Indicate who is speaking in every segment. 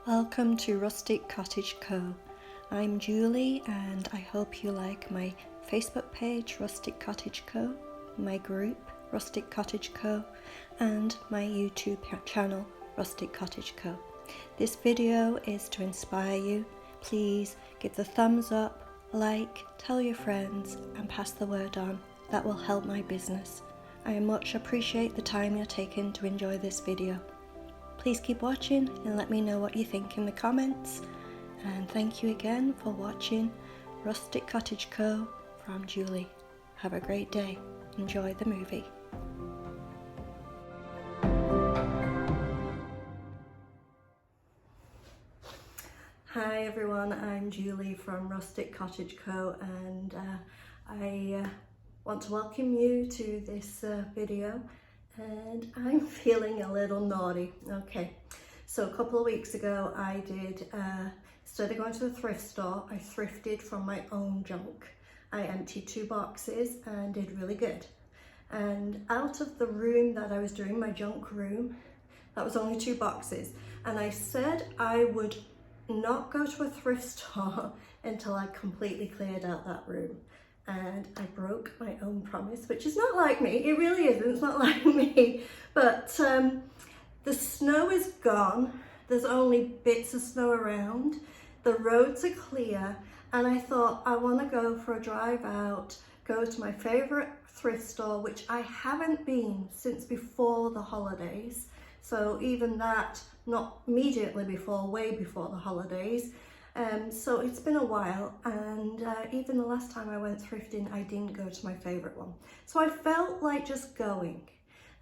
Speaker 1: Welcome to Rustic Cottage Co. I'm Julie and I hope you like my Facebook page Rustic Cottage Co, my group Rustic Cottage Co and my YouTube channel Rustic Cottage Co. This video is to inspire you. Please give the thumbs up, like, tell your friends and pass the word on. That will help my business. I much appreciate the time you're taking to enjoy this video. Please keep watching and let me know what you think in the comments. And thank you again for watching Rustic Cottage Co. from Julie. Have a great day. Enjoy the movie. Hi everyone, I'm Julie from Rustic Cottage Co. and I want to welcome you to this video. And I'm feeling a little naughty. Okay, so a couple of weeks ago I did, instead of going to the thrift store, I thrifted from my own junk. I emptied 2 boxes and did really good. And out of the room that I was doing, my junk room, that was only 2 boxes. And I said I would not go to a thrift store until I completely cleared out that room. And I broke my own promise, which is not like me. It really isn't. It's not like me. But the snow is gone. There's only bits of snow around. The roads are clear. And I thought I want to go for a drive out, go to my favorite thrift store, which I haven't been since before the holidays. So even that, not immediately before, way before the holidays. So it's been a while, and even the last time I went thrifting, I didn't go to my favourite one. So I felt like just going,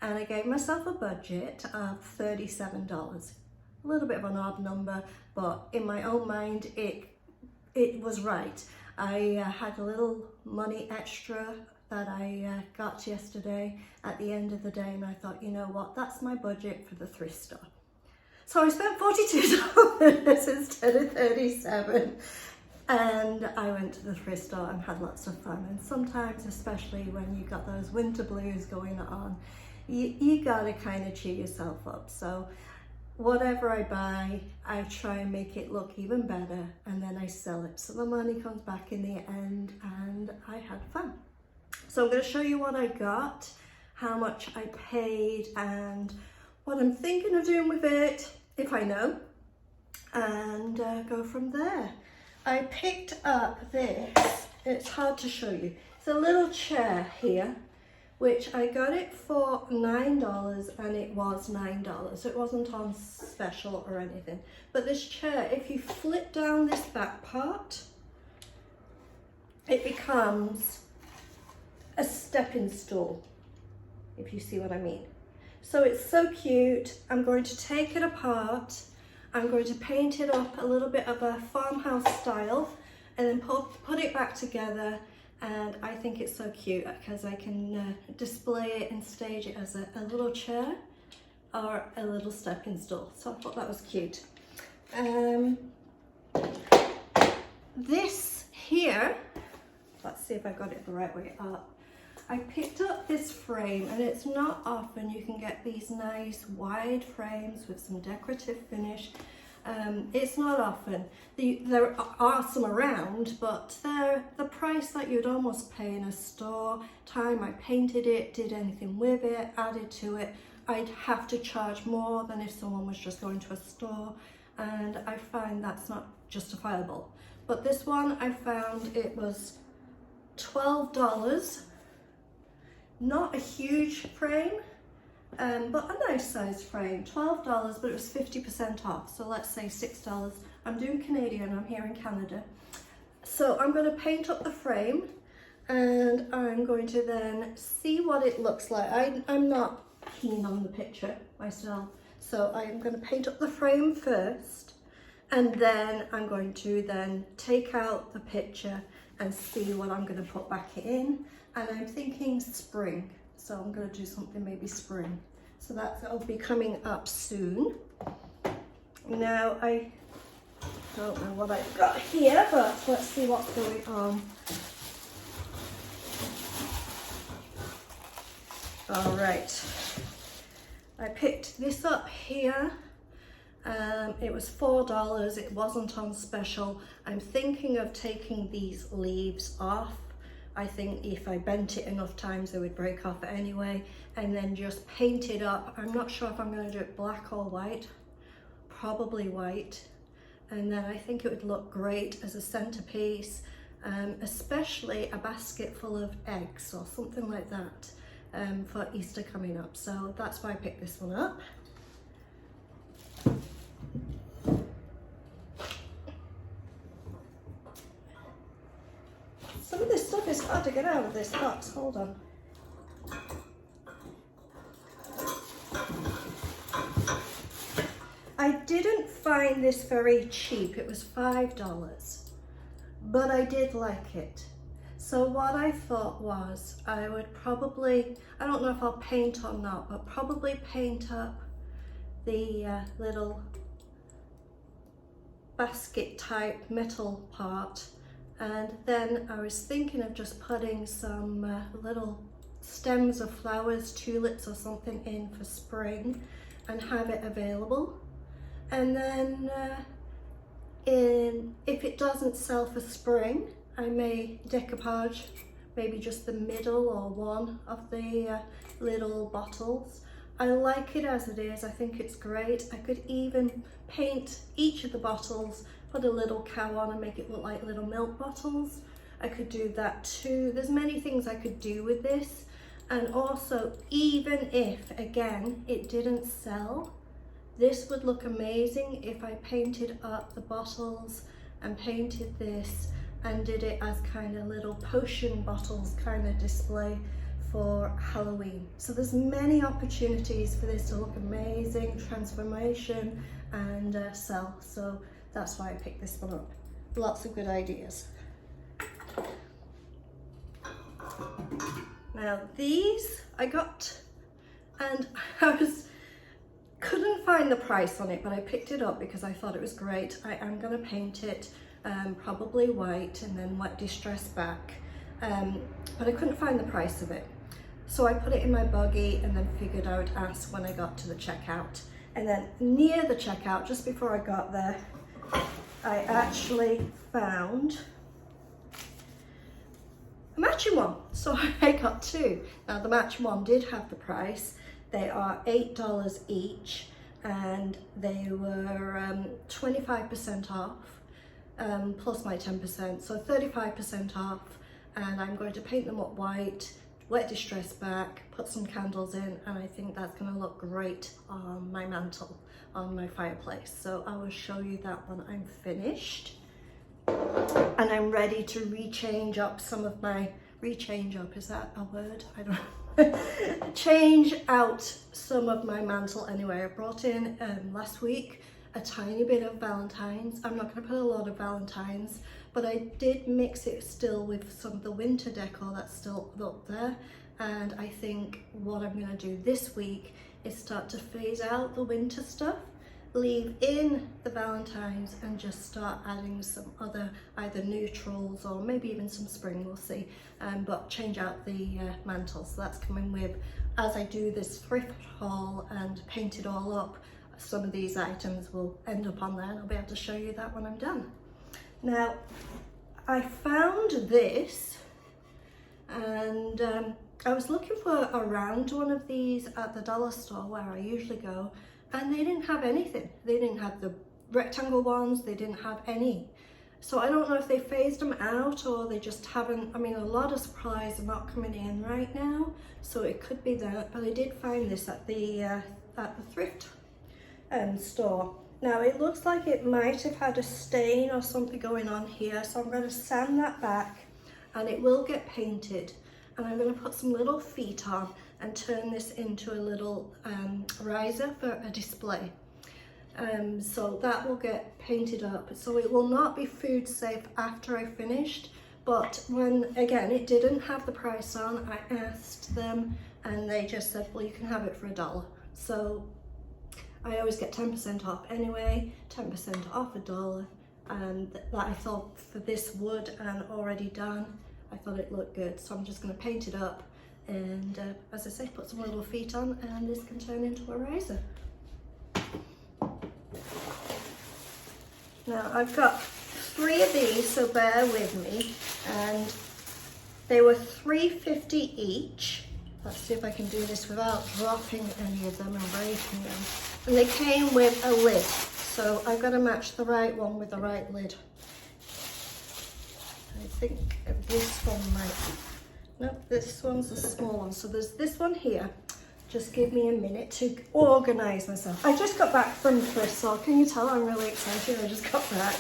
Speaker 1: and I gave myself a budget of $37. A little bit of an odd number, but in my own mind, it was right. I had a little money extra that I got yesterday at the end of the day, and I thought, you know what, that's my budget for the thrift store. So I spent $42 instead of $37, and I went to the thrift store and had lots of fun. And sometimes, especially when you got those winter blues going on, you gotta kind of cheer yourself up. So whatever I buy, I try and make it look even better, and then I sell it. So the money comes back in the end, and I had fun. So I'm gonna show you what I got, how much I paid, and what I'm thinking of doing with it, if I know, and go from there. I picked up this, it's hard to show you. It's a little chair here, which I got it for $9, and it was $9. It wasn't on special or anything. But this chair, if you flip down this back part, it becomes a stepping stool, if you see what I mean. So it's so cute. I'm going to take it apart. I'm going to paint it up a little bit of a farmhouse style and then put it back together. And I think it's so cute because I can display it and stage it as a little chair or a little stepping stool. So I thought that was cute. This here, let's see if I got it the right way up. I picked up this frame, and it's not often you can get these nice wide frames with some decorative finish. It's not often. There are some around, but they're the price that you'd almost pay in a store. Time I painted it, did anything with it, added to it, I'd have to charge more than if someone was just going to a store, and I find that's not justifiable. But this one, I found it was $12. Not a huge frame, but a nice size frame. $12, but it was 50% off. So let's say $6. I'm doing Canadian, I'm here in Canada. So I'm going to paint up the frame, and I'm going to then see what it looks like. I'm not keen on the picture myself. So I'm going to paint up the frame first, and then I'm going to then take out the picture and see what I'm going to put back in. And I'm thinking spring, so I'm going to do something maybe spring. So that'll be coming up soon. Now I don't know what I've got here, but let's see what's going on. All right, I picked this up here, It was $4, it wasn't on special. I'm thinking of taking these leaves off. I think if I bent it enough times they would break off anyway, and then just paint it up. I'm not sure if I'm going to do it black or white, probably white, and then I think it would look great as a centerpiece, especially a basket full of eggs or something like that for Easter coming up. So that's why I picked this one up. Some of this stuff is hard to get out of this box. Hold on. I didn't find this very cheap. It was $5, but I did like it. So what I thought was I would probably, I don't know if I'll paint or not, but probably paint up the little basket type metal part. And then I was thinking of just putting some little stems of flowers, tulips or something in for spring and have it available. And then if it doesn't sell for spring, I may decoupage maybe just the middle or one of the little bottles. I like it as it is. I think it's great. I could even paint each of the bottles, put a little cow on and make it look like little milk bottles. I could do that too. There's many things I could do with this. And also, even if, again, it didn't sell, this would look amazing if I painted up the bottles and painted this and did it as kind of little potion bottles kind of display for Halloween. So there's many opportunities for this to look amazing, transformation and sell. So that's why I picked this one up. Lots of good ideas. Now these I got, and couldn't find the price on it, but I picked it up because I thought it was great. I am going to paint it probably white and then wet distress back, but I couldn't find the price of it. So I put it in my buggy and then figured I would ask when I got to the checkout. And then near the checkout, just before I got there, I actually found a matching one. So I got two. Now the matching one did have the price. They are $8 each and they were 25% off plus my 10%, so 35% off. And I'm going to paint them up white, wet distress back, put some candles in, and I think that's going to look great on my mantle, on my fireplace. So I will show you that when I'm finished. And I'm ready to rechange up some of my, rechange up, is that a word? I don't know. Change out some of my mantle anyway. I brought in last week a tiny bit of Valentine's. I'm not going to put a lot of Valentine's, but I did mix it still with some of the winter decor that's still up there. And I think what I'm going to do this week is start to phase out the winter stuff, leave in the Valentine's, and just start adding some other either neutrals or maybe even some spring, we'll see, but change out the mantle. So that's coming with, as I do this thrift haul and paint it all up, some of these items will end up on there and I'll be able to show you that when I'm done. Now I found this, and I was looking for a round one of these at the dollar store where I usually go, and they didn't have anything. They didn't have the rectangle ones, they didn't have any. So I don't know if they phased them out or they just haven't. I mean, a lot of supplies are not coming in right now, so it could be that, but I did find this at the thrift store. Now it looks like it might have had a stain or something going on here, so I'm going to sand that back and it will get painted. And I'm going to put some little feet on and turn this into a little riser for a display. So that will get painted up. So it will not be food safe after I finished, but when, again, it didn't have the price on, I asked them and they just said, well, you can have it for $1. So I always get 10% off anyway, 10% off $1. And that I thought for this wood and already done, I thought it looked good. So I'm just going to paint it up and as I say, put some little feet on, and this can turn into a riser. Now I've got 3 of these, so bear with me, and they were $3.50 each. Let's see if I can do this without dropping any of them and breaking them. And they came with a lid, so I've got to match the right one with the right lid. I think this one might, no, this one's a small one. So there's this one here. Just give me a minute to organise myself. I just got back from thrift store. Can you tell I'm really excited? I just got back.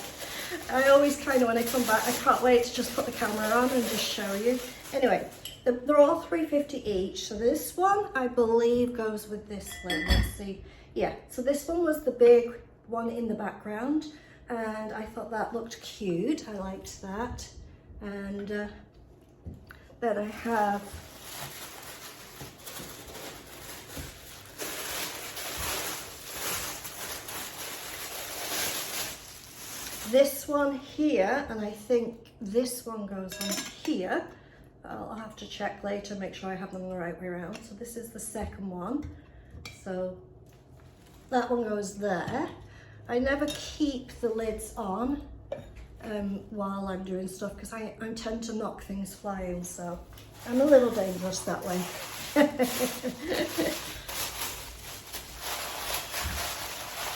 Speaker 1: I always kind of, when I come back, I can't wait to just put the camera on and just show you. Anyway, they're all $3.50 each. So this one, I believe, goes with this one. Let's see. Yeah, so this one was the big one in the background, and I thought that looked cute. I liked that. And then I have this one here, and I think this one goes on here. I'll have to check later, make sure I have them the right way around. So this is the second one. So that one goes there. I never keep the lids on while I'm doing stuff because I tend to knock things flying, so I'm a little dangerous that way.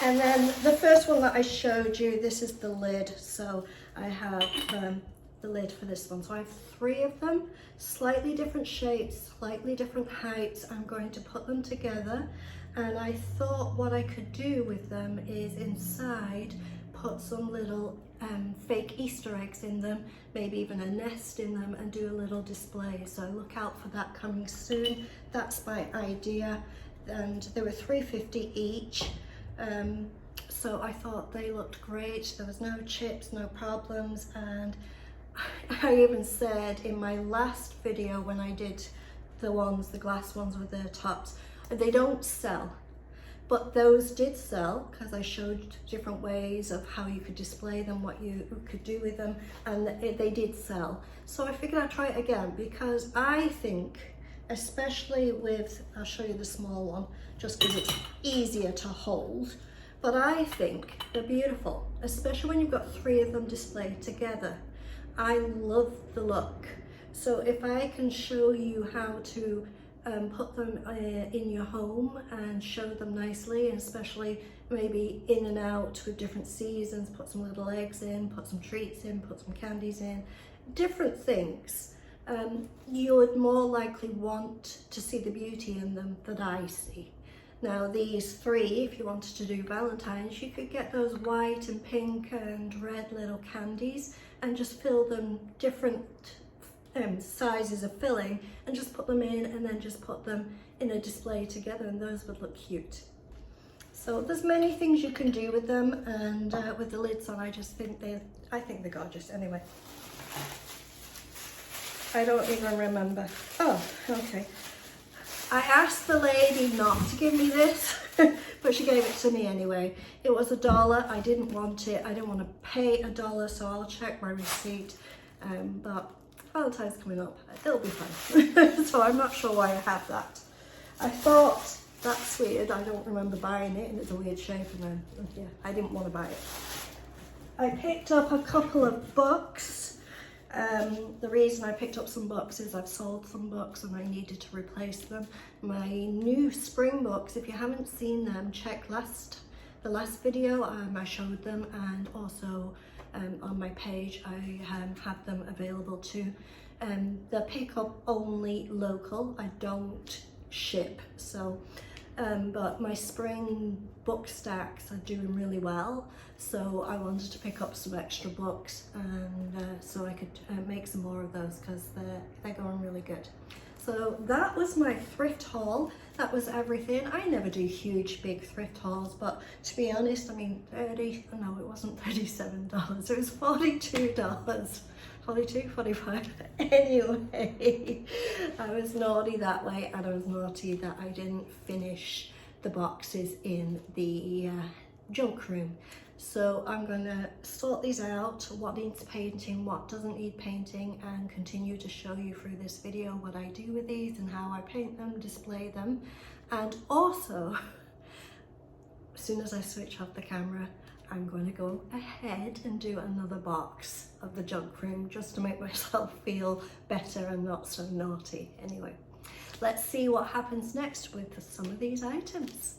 Speaker 1: And then the first one that I showed you, this is the lid. So I have the lid for this one. So I have 3 of them, slightly different shapes, slightly different heights. I'm going to put them together. And I thought what I could do with them is inside put some little fake Easter eggs in them, maybe even a nest in them, and do a little display. So look out for that coming soon. That's my idea. And they were $3.50 each. So I thought they looked great. There was no chips, no problems, and I even said in my last video when I did the glass ones with the tops, they don't sell, but those did sell because I showed different ways of how you could display them, what you could do with them, and they did sell. So I figured I'd try it again because I think, especially with, I'll show you the small one just because it's easier to hold, but I think they're beautiful, especially when you've got 3 of them displayed together. I love the look. So if I can show you how to put them in your home and show them nicely, and especially maybe in and out with different seasons, put some little eggs in, put some treats in, put some candies in, different things, you would more likely want to see the beauty in them that I see. Now these 3, if you wanted to do Valentine's, you could get those white and pink and red little candies and just fill them different sizes of filling and just put them in, and then just put them in a display together, and those would look cute. So there's many things you can do with them, and with the lids on, I just think I think they're gorgeous. Anyway, I don't even remember. Oh, okay. I asked the lady not to give me this, but she gave it to me anyway. It was $1. I didn't want it. I didn't want to pay $1, so I'll check my receipt. But Valentine's coming up, it'll be fine. So I'm not sure why I have that. I thought, that's weird, I don't remember buying it, and it's a weird shape, and then, yeah, I didn't want to buy it. I picked up a couple of books. The reason I picked up some books is I've sold some books and I needed to replace them. My new spring books, if you haven't seen them, check the last video. I showed them, and also on my page I have them available too. They're pick up only local, I don't ship, so but my spring book stacks are doing really well, so I wanted to pick up some extra books, and so I could make some more of those because they're going really good. So that was my thrift haul. That was everything. I never do huge big thrift hauls, but to be honest, I mean, it wasn't $37, it was $42. 42, 45. Anyway, I was naughty that way, and I was naughty that I didn't finish the boxes in the junk room. So I'm gonna sort these out, what needs painting, what doesn't need painting, and continue to show you through this video what I do with these and how I paint them, display them. And also, as soon as I switch off the camera, I'm going to go ahead and do another box of the junk room just to make myself feel better and not so naughty. Anyway, let's see what happens next with some of these items.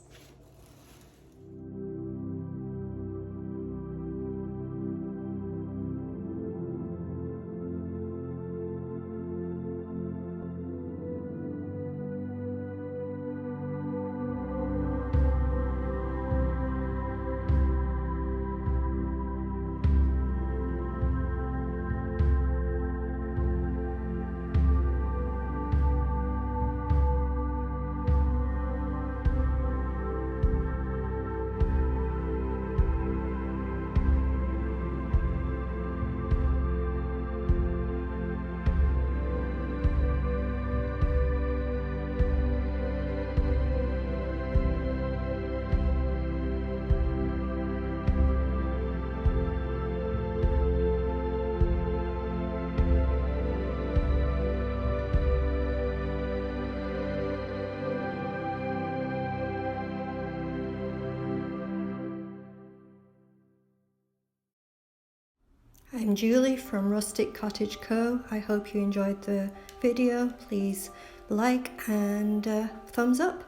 Speaker 1: I'm Julie from Rustic Cottage Co. I hope you enjoyed the video. Please like and thumbs up.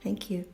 Speaker 1: Thank you.